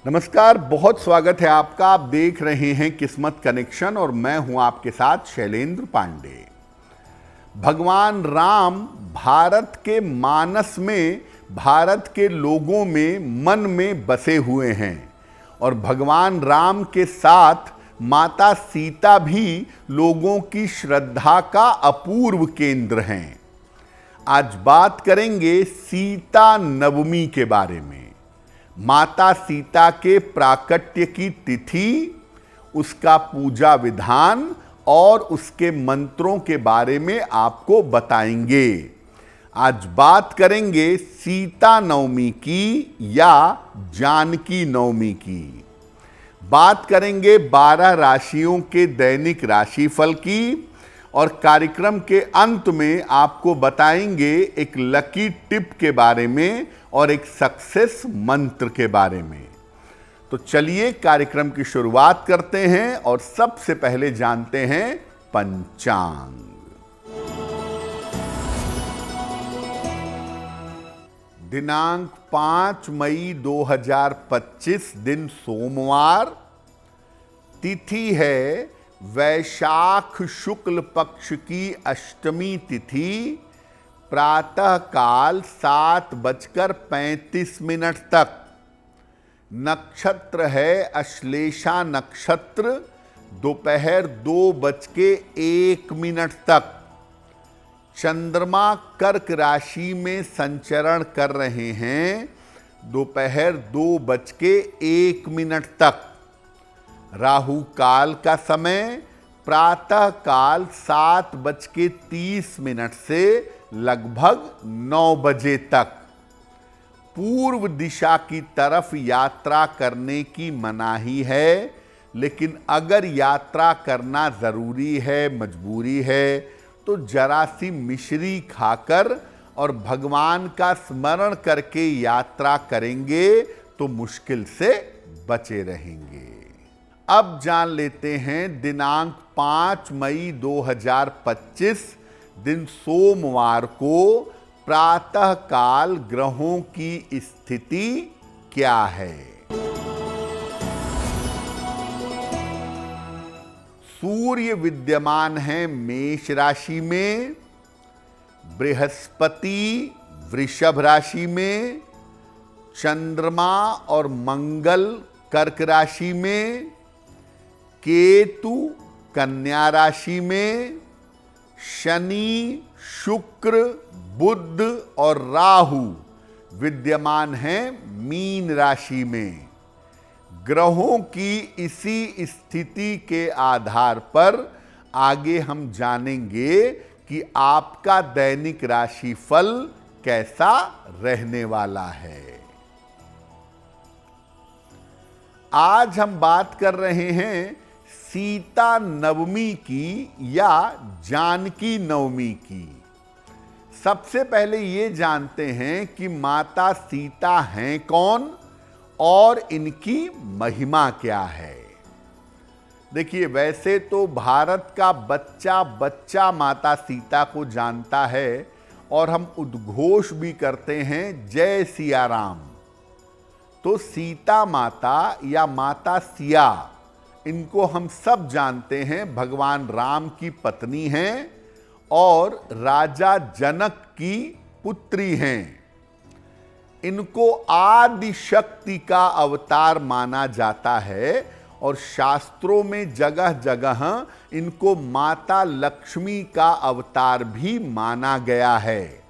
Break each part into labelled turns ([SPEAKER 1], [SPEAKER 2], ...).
[SPEAKER 1] नमस्कार, बहुत स्वागत है आपका। आप देख रहे हैं किस्मत कनेक्शन और मैं हूं आपके साथ शैलेंद्र पांडे। भगवान राम भारत के मानस में, भारत के लोगों में, मन में बसे हुए हैं और भगवान राम के साथ माता सीता भी लोगों की श्रद्धा का अपूर्व केंद्र हैं। आज बात करेंगे सीता नवमी के बारे में। माता सीता के प्राकट्य की तिथि, उसका पूजा विधान और उसके मंत्रों के बारे में आपको बताएंगे। आज बात करेंगे सीता नवमी की या जानकी नवमी की। बात करेंगे 12 राशियों के दैनिक राशिफल की और कार्यक्रम के अंत में आपको बताएंगे एक लकी टिप के बारे में और एक सक्सेस मंत्र के बारे में। तो चलिए कार्यक्रम की शुरुआत करते हैं और सबसे पहले जानते हैं पंचांग। दिनांक 5 मई 2025, दिन सोमवार। तिथि है वैशाख शुक्ल पक्ष की अष्टमी तिथि, प्रातः काल 7:35 तक। नक्षत्र है अश्लेषा नक्षत्र, दोपहर 2:01 तक। चंद्रमा कर्क राशि में संचरण कर रहे हैं दोपहर 2:01 तक। राहु काल का समय प्रातः काल 7:30 से लगभग 9 बजे तक। पूर्व दिशा की तरफ यात्रा करने की मनाही है, लेकिन अगर यात्रा करना जरूरी है, मजबूरी है, तो जरा सी मिश्री खाकर और भगवान का स्मरण करके यात्रा करेंगे तो मुश्किल से बचे रहेंगे। अब जान लेते हैं दिनांक 5 मई 2025, दिन सोमवार को प्रातः काल ग्रहों की स्थिति क्या है। सूर्य विद्यमान है मेष राशि में, बृहस्पति वृषभ राशि में, चंद्रमा और मंगल कर्क राशि में, केतु कन्या राशि में, शनि शुक्र बुध और राहु विद्यमान हैं मीन राशि में। ग्रहों की इसी स्थिति के आधार पर आगे हम जानेंगे कि आपका दैनिक राशिफल कैसा रहने वाला है। आज हम बात कर रहे हैं सीता नवमी की या जानकी नवमी की। सबसे पहले ये जानते हैं कि माता सीता हैं कौन और इनकी महिमा क्या है। देखिए, वैसे तो भारत का बच्चा बच्चा माता सीता को जानता है और हम उद्घोष भी करते हैं जय सिया राम। तो सीता माता या माता सिया, इनको हम सब जानते हैं भगवान राम की पत्नी हैं और राजा जनक की पुत्री हैं। इनको आदि शक्ति का अवतार माना जाता है और शास्त्रों में जगह जगह इनको माता लक्ष्मी का अवतार भी माना गया है।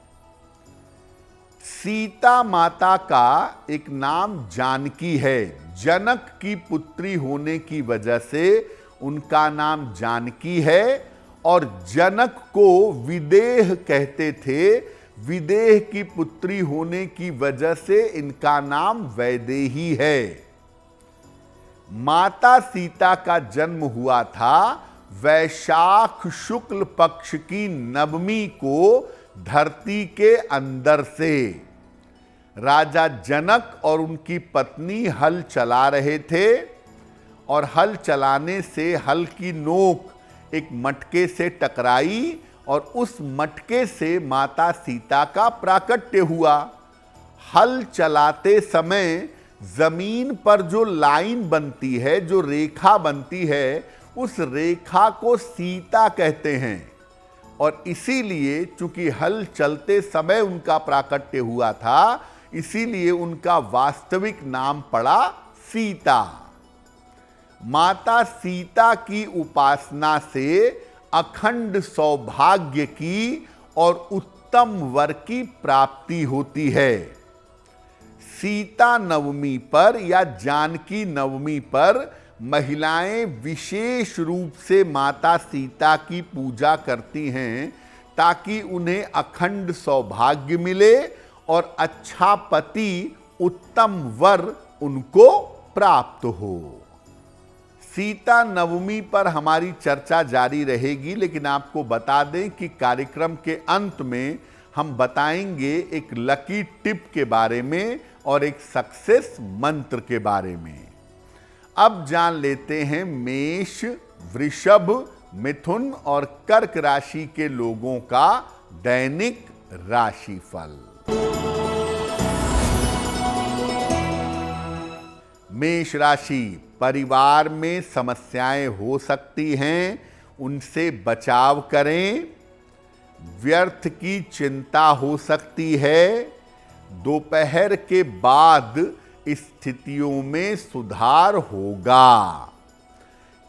[SPEAKER 1] सीता माता का एक नाम जानकी है। जनक की पुत्री होने की वजह से उनका नाम जानकी है और जनक को विदेह कहते थे। विदेह की पुत्री होने की वजह से इनका नाम वैदेही है। माता सीता का जन्म हुआ था वैशाख शुक्ल पक्ष की नवमी को धरती के अंदर से। राजा जनक और उनकी पत्नी हल चला रहे थे और हल चलाने से हल की नोक एक मटके से टकराई और उस मटके से माता सीता का प्राकट्य हुआ। हल चलाते समय जमीन पर जो लाइन बनती है, जो रेखा बनती है, उस रेखा को सीता कहते हैं। और इसीलिए चूंकि हल चलते समय उनका प्राकट्य हुआ था, इसीलिए उनका वास्तविक नाम पड़ा सीता। माता सीता की उपासना से अखंड सौभाग्य की और उत्तम वर की प्राप्ति होती है। सीता नवमी पर या जानकी नवमी पर महिलाएं विशेष रूप से माता सीता की पूजा करती हैं, ताकि उन्हें अखंड सौभाग्य मिले और अच्छा पति, उत्तम वर उनको प्राप्त हो। सीता नवमी पर हमारी चर्चा जारी रहेगी, लेकिन आपको बता दें कि कार्यक्रम के अंत में हम बताएंगे एक लकी टिप के बारे में और एक सक्सेस मंत्र के बारे में। अब जान लेते हैं मेष, वृषभ, मिथुन और कर्क राशि के लोगों का दैनिक राशिफल। मेष राशि, परिवार में समस्याएं हो सकती हैं, उनसे बचाव करें। व्यर्थ की चिंता हो सकती है। दोपहर के बाद स्थितियों में सुधार होगा।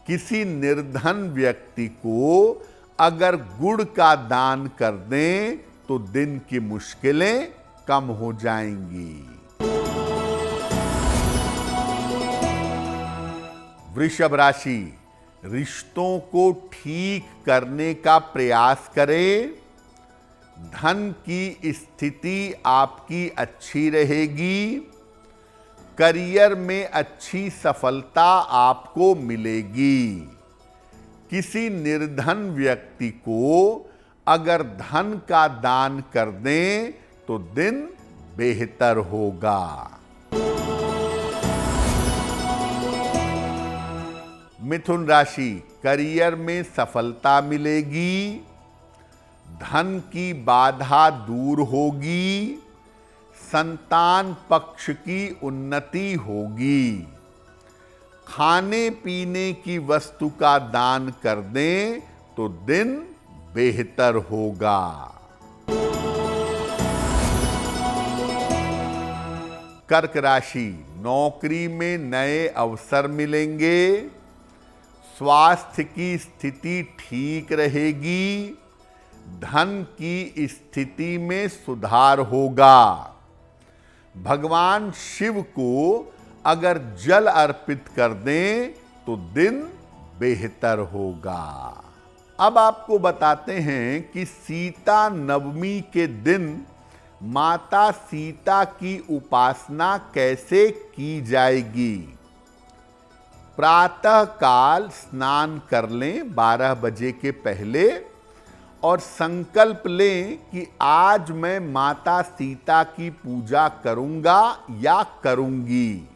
[SPEAKER 1] किसी निर्धन व्यक्ति को अगर गुड़ का दान कर दें तो दिन की मुश्किलें कम हो जाएंगी। वृषभ राशि, रिश्तों को ठीक करने का प्रयास करें। धन की स्थिति आपकी अच्छी रहेगी। करियर में अच्छी सफलता आपको मिलेगी। किसी निर्धन व्यक्ति को अगर धन का दान कर दें तो दिन बेहतर होगा। मिथुन राशि, करियर में सफलता मिलेगी। धन की बाधा दूर होगी। संतान पक्ष की उन्नति होगी। खाने पीने की वस्तु का दान कर दें तो दिन बेहतर होगा। कर्क राशि, नौकरी में नए अवसर मिलेंगे। स्वास्थ्य की स्थिति ठीक रहेगी। धन की स्थिति में सुधार होगा। भगवान शिव को अगर जल अर्पित कर दें तो दिन बेहतर होगा। अब आपको बताते हैं कि सीता नवमी के दिन माता सीता की उपासना कैसे की जाएगी। प्रातः काल स्नान कर लें 12 बजे के पहले और संकल्प लें कि आज मैं माता सीता की पूजा करूंगा या करूंगी।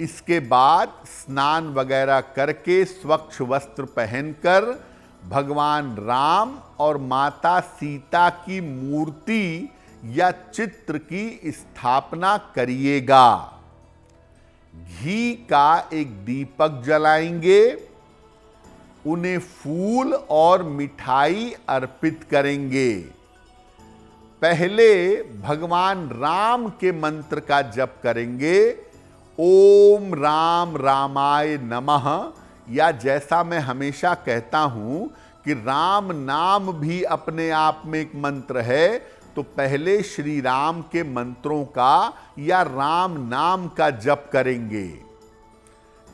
[SPEAKER 1] इसके बाद स्नान वगैरह करके स्वच्छ वस्त्र पहनकर भगवान राम और माता सीता की मूर्ति या चित्र की स्थापना करिएगा। घी का एक दीपक जलाएंगे। उन्हें फूल और मिठाई अर्पित करेंगे। पहले भगवान राम के मंत्र का जप करेंगे, ओम राम रामाय नमः, या जैसा मैं हमेशा कहता हूं कि राम नाम भी अपने आप में एक मंत्र है, तो पहले श्री राम के मंत्रों का या राम नाम का जप करेंगे।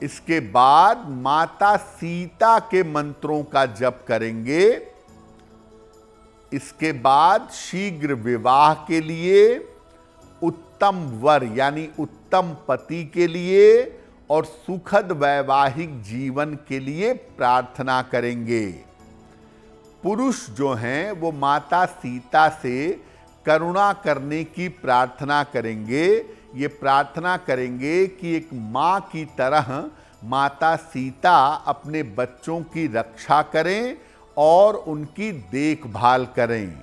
[SPEAKER 1] इसके बाद माता सीता के मंत्रों का जप करेंगे। इसके बाद शीघ्र विवाह के लिए, उत्तम वर यानी उत्तम पति के लिए और सुखद वैवाहिक जीवन के लिए प्रार्थना करेंगे। पुरुष जो हैं वो माता सीता से करुणा करने की प्रार्थना करेंगे। ये प्रार्थना करेंगे कि एक माँ की तरह माता सीता अपने बच्चों की रक्षा करें और उनकी देखभाल करें।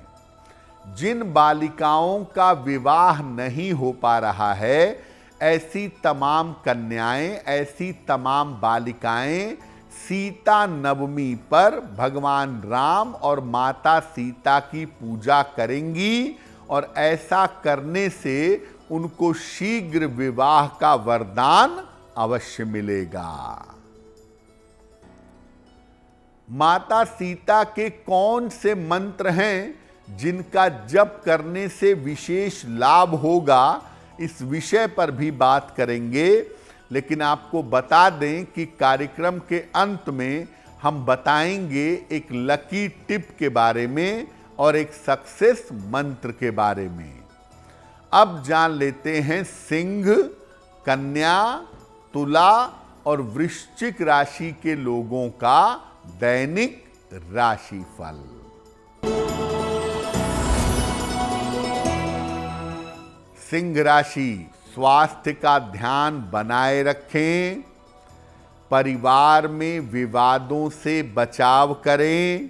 [SPEAKER 1] जिन बालिकाओं का विवाह नहीं हो पा रहा है, ऐसी तमाम कन्याएं, ऐसी तमाम बालिकाएं सीता नवमी पर भगवान राम और माता सीता की पूजा करेंगी और ऐसा करने से उनको शीघ्र विवाह का वरदान अवश्य मिलेगा। माता सीता के कौन से मंत्र हैं जिनका जप करने से विशेष लाभ होगा, इस विषय पर भी बात करेंगे। लेकिन आपको बता दें कि कार्यक्रम के अंत में हम बताएंगे एक लकी टिप के बारे में और एक सक्सेस मंत्र के बारे में। अब जान लेते हैं सिंह, कन्या, तुला और वृश्चिक राशि के लोगों का दैनिक राशिफल। सिंह राशि, स्वास्थ्य का ध्यान बनाए रखें, परिवार में विवादों से बचाव करें,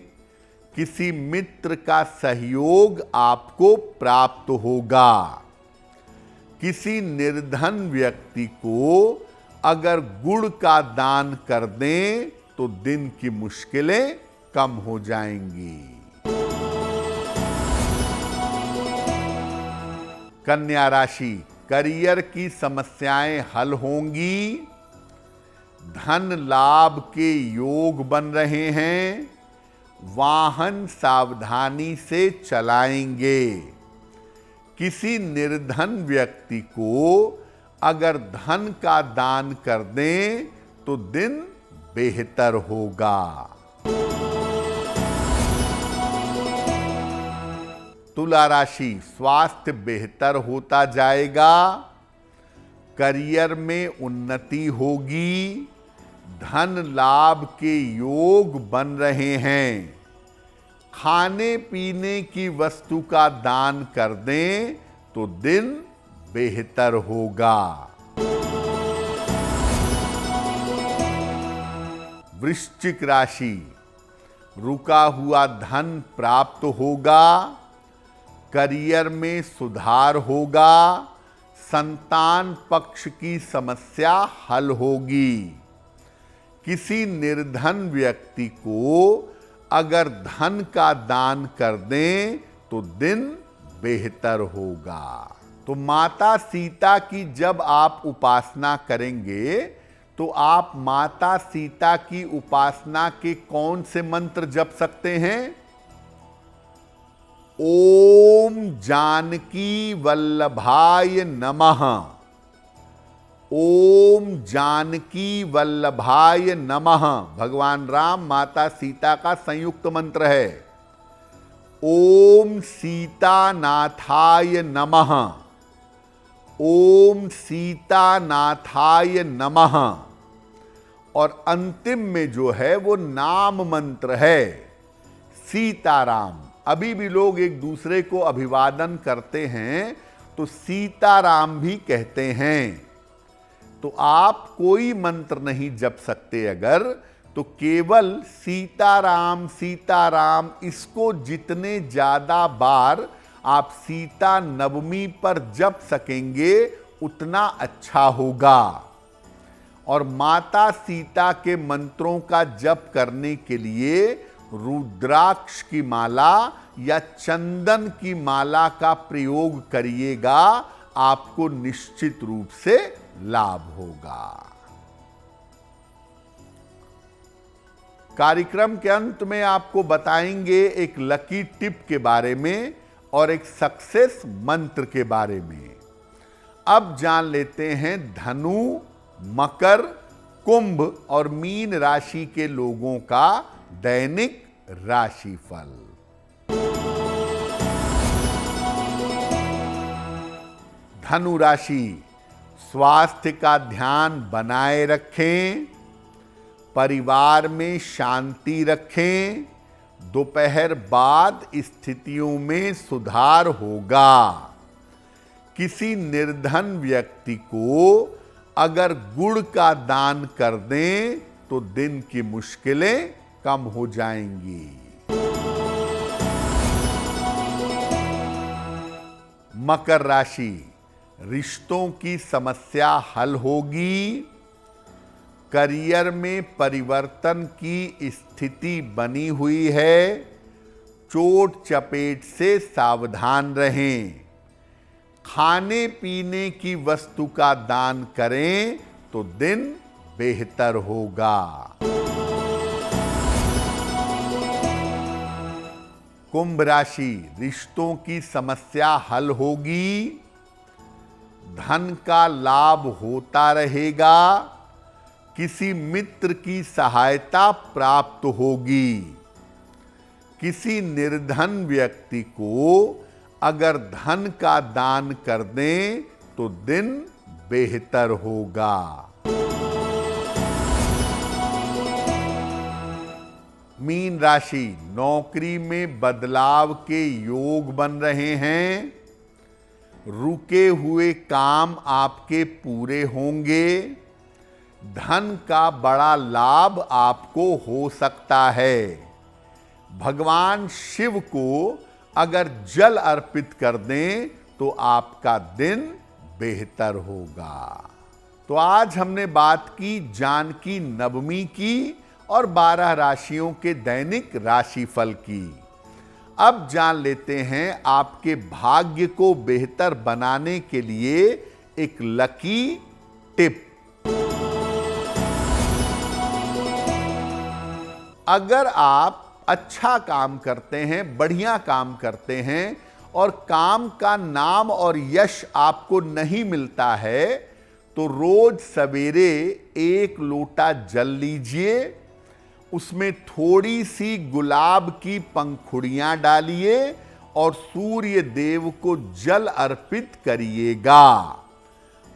[SPEAKER 1] किसी मित्र का सहयोग आपको प्राप्त होगा। किसी निर्धन व्यक्ति को अगर गुड़ का दान कर दें तो दिन की मुश्किलें कम हो जाएंगी। कन्या राशि, करियर की समस्याएं हल होंगी, धन लाभ के योग बन रहे हैं, वाहन सावधानी से चलाएंगे। किसी निर्धन व्यक्ति को अगर धन का दान कर दें तो दिन बेहतर होगा। तुला राशि, स्वास्थ्य बेहतर होता जाएगा, करियर में उन्नति होगी, धन लाभ के योग बन रहे हैं। खाने पीने की वस्तु का दान कर दें तो दिन बेहतर होगा। वृश्चिक राशि, रुका हुआ धन प्राप्त होगा, करियर में सुधार होगा, संतान पक्ष की समस्या हल होगी। किसी निर्धन व्यक्ति को अगर धन का दान कर दें तो दिन बेहतर होगा। तो माता सीता की जब आप उपासना करेंगे तो आप माता सीता की उपासना के कौन से मंत्र जप सकते हैं? ओम जानकी वल्लभाय नमः, ओम जानकी वल्लभाय नमः भगवान राम माता सीता का संयुक्त मंत्र है। ओम सीतानाथाय नमः, ओम सीतानाथाय नमः। और अंतिम में जो है वो नाम मंत्र है सीताराम। अभी भी लोग एक दूसरे को अभिवादन करते हैं तो सीताराम भी कहते हैं। तो आप कोई मंत्र नहीं जप सकते अगर, तो केवल सीताराम सीताराम इसको जितने ज्यादा बार आप सीता नवमी पर जप सकेंगे उतना अच्छा होगा। और माता सीता के मंत्रों का जप करने के लिए रुद्राक्ष की माला या चंदन की माला का प्रयोग करिएगा, आपको निश्चित रूप से लाभ होगा। कार्यक्रम के अंत में आपको बताएंगे एक लकी टिप के बारे में और एक सक्सेस मंत्र के बारे में। अब जान लेते हैं धनु, मकर, कुंभ और मीन राशि के लोगों का दैनिक राशिफल। धनु राशि, स्वास्थ्य का ध्यान बनाए रखें, परिवार में शांति रखें, दोपहर बाद स्थितियों में सुधार होगा। किसी निर्धन व्यक्ति को अगर गुड़ का दान कर दें तो दिन की मुश्किलें कम हो जाएंगी। मकर राशि, रिश्तों की समस्या हल होगी, करियर में परिवर्तन की स्थिति बनी हुई है, चोट चपेट से सावधान रहें, खाने पीने की वस्तु का दान करें तो दिन बेहतर होगा। कुंभ राशि, रिश्तों की समस्या हल होगी, धन का लाभ होता रहेगा, किसी मित्र की सहायता प्राप्त होगी, किसी निर्धन व्यक्ति को अगर धन का दान कर दें तो दिन बेहतर होगा। मीन राशि, नौकरी में बदलाव के योग बन रहे हैं, रुके हुए काम आपके पूरे होंगे, धन का बड़ा लाभ आपको हो सकता है। भगवान शिव को अगर जल अर्पित कर दें तो आपका दिन बेहतर होगा। तो आज हमने बात की जानकी नवमी की और 12 राशियों के दैनिक राशिफल की। अब जान लेते हैं आपके भाग्य को बेहतर बनाने के लिए एक लकी टिप। अगर आप अच्छा काम करते हैं, बढ़िया काम करते हैं और काम का नाम और यश आपको नहीं मिलता है तो रोज सवेरे 1 लोटा जल लीजिए, उसमें थोड़ी सी गुलाब की पंखुड़ियां डालिए और सूर्य देव को जल अर्पित करिएगा।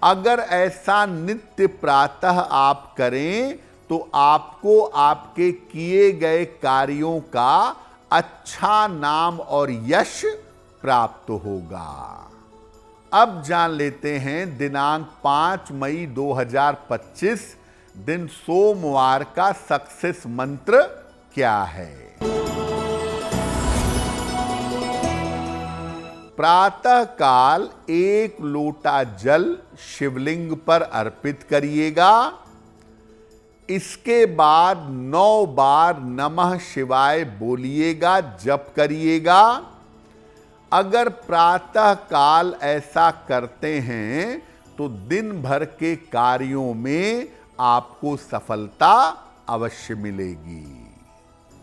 [SPEAKER 1] अगर ऐसा नित्य प्रातः आप करें तो आपको आपके किए गए कार्यों का अच्छा नाम और यश प्राप्त होगा। अब जान लेते हैं दिनांक 5 मई 2025 दिन सोमवार का सक्सेस मंत्र क्या है। प्रातः काल 1 लोटा जल शिवलिंग पर अर्पित करिएगा। इसके बाद 9 बार नमः शिवाय बोलिएगा, जप करिएगा। अगर प्रातः काल ऐसा करते हैं तो दिन भर के कार्यों में आपको सफलता अवश्य मिलेगी।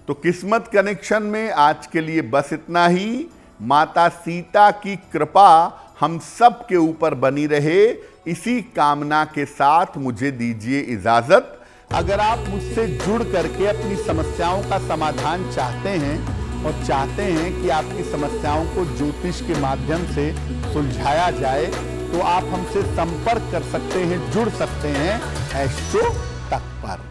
[SPEAKER 1] तो किस्मत कनेक्शन में आज के लिए बस इतना ही। माता सीता की कृपा हम सब के ऊपर बनी रहे, इसी कामना के साथ मुझे दीजिए इजाजत। अगर आप मुझसे जुड़ करके अपनी समस्याओं का समाधान चाहते हैं और चाहते हैं कि आपकी समस्याओं को ज्योतिष के माध्यम से सुलझाया जाए तो आप हमसे संपर्क कर सकते हैं, जुड़ सकते हैं एस्ट्रो तक पर।